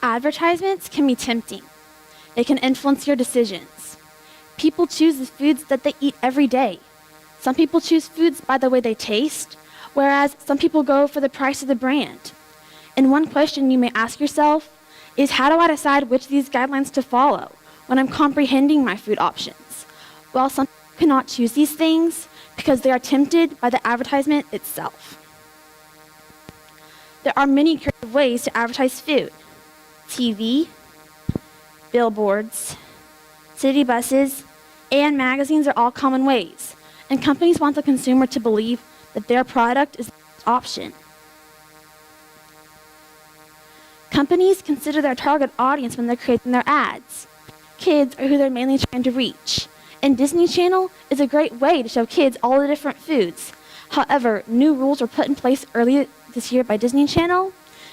Advertisements can be tempting. They can influence your decisions. People choose the foods that they eat every day. Some people choose foods by the way they taste, whereas some people go for the price of the brand. And one question you may ask yourself is, how do I decide which of these guidelines to follow when I'm comprehending my food options? Well, some people cannot choose these things because they are tempted by the advertisement itself. There are many creative ways to advertise food. TV, billboards, city buses, and magazines are all common ways, and companies want the consumer to believe that their product is the best option. Companies consider their target audience when they're creating their ads. Kids are who they're mainly trying to reach, and Disney Channel is a great way to show kids all the different foods. However, new rules were put in place earlier this year by Disney Channel,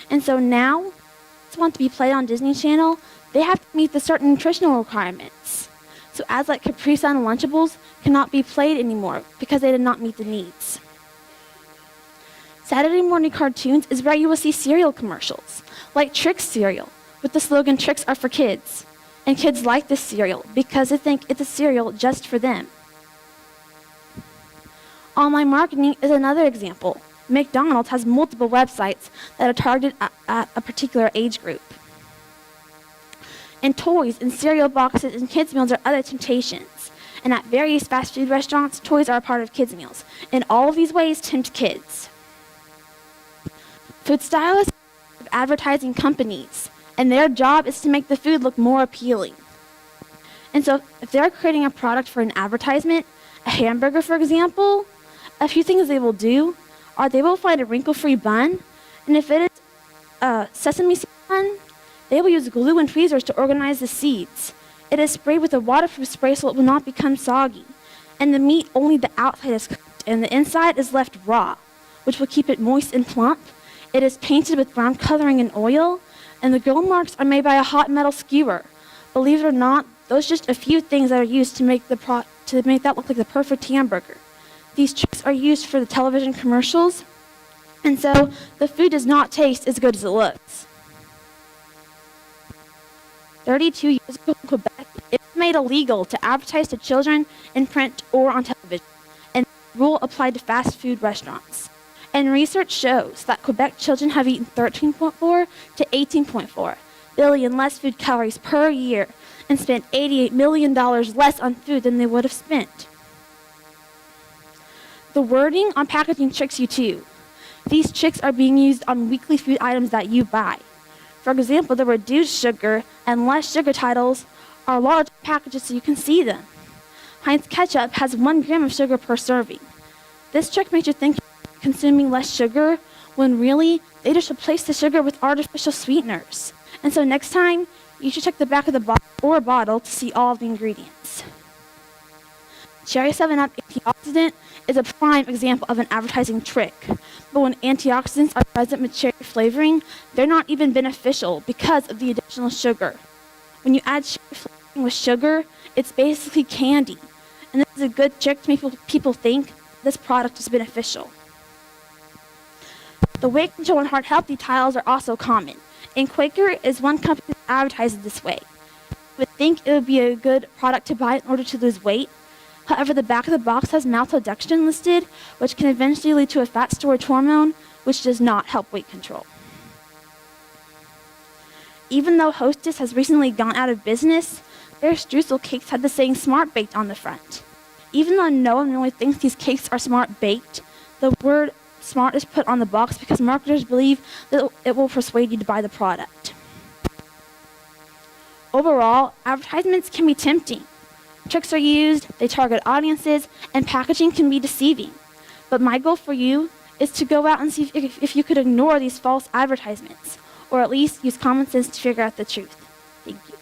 and so now, if want to be played on Disney Channel, they have to meet the certain nutritional requirements. So ads like Capri Sun Lunchables cannot be played anymore because they did not meet the needs. Saturday morning cartoons is where you will see cereal commercials, like Trix cereal, with the slogan "Tricks are for kids." And kids like this cereal because they think it's a cereal just for them. Online marketing is another example. McDonald's has multiple websites that are targeted at a particular age group. And toys and cereal boxes and kids' meals are other temptations. And at various fast food restaurants, toys are a part of kids' meals. And all of these ways tempt kids. Food stylists are advertising companies, and their job is to make the food look more appealing. And so if they're creating a product for an advertisement, a hamburger, for example, a few things they will do are they will find a wrinkle-free bun, and if it is a sesame seed bun, they will use glue and tweezers to organize the seeds. It is sprayed with a waterproof spray so it will not become soggy. And the meat, only the outside is cooked, and the inside is left raw, which will keep it moist and plump. It is painted with brown coloring and oil, and the grill marks are made by a hot metal skewer. Believe it or not, those are just a few things that are used to make that look like the perfect hamburger. These tricks are used for the television commercials, and so the food does not taste as good as it looks. 32 years ago in Quebec, it was made illegal to advertise to children in print or on television, and the rule applied to fast food restaurants. And research shows that Quebec children have eaten 13.4 to 18.4 billion less food calories per year and spent $88 million less on food than they would have spent. The wording on packaging tricks you too. These tricks are being used on weekly food items that you buy. For example, the reduced sugar and less sugar titles are large packages so you can see them. Heinz ketchup has 1 gram of sugar per serving. This trick makes you think you're consuming less sugar when really they just replace the sugar with artificial sweeteners. And so next time, you should check the back of the bottle to see all of the ingredients. Cherry 7-Up antioxidant is a prime example of an advertising trick. But when antioxidants are present with cherry flavoring, they're not even beneficial because of the additional sugar. When you add cherry flavoring with sugar, it's basically candy. And this is a good trick to make people think this product is beneficial. The weight control and heart healthy tiles are also common. And Quaker is one company that advertises this way. You would think it would be a good product to buy in order to lose weight. However, the back of the box has maltodextrin listed, which can eventually lead to a fat storage hormone, which does not help weight control. Even though Hostess has recently gone out of business, their streusel cakes had the saying "smart baked" on the front. Even though no one really thinks these cakes are smart baked, the word "smart" is put on the box because marketers believe that it will persuade you to buy the product. Overall, advertisements can be tempting. Tricks are used, they target audiences, and packaging can be deceiving. But my goal for you is to go out and see if you could ignore these false advertisements, or at least use common sense to figure out the truth. Thank you.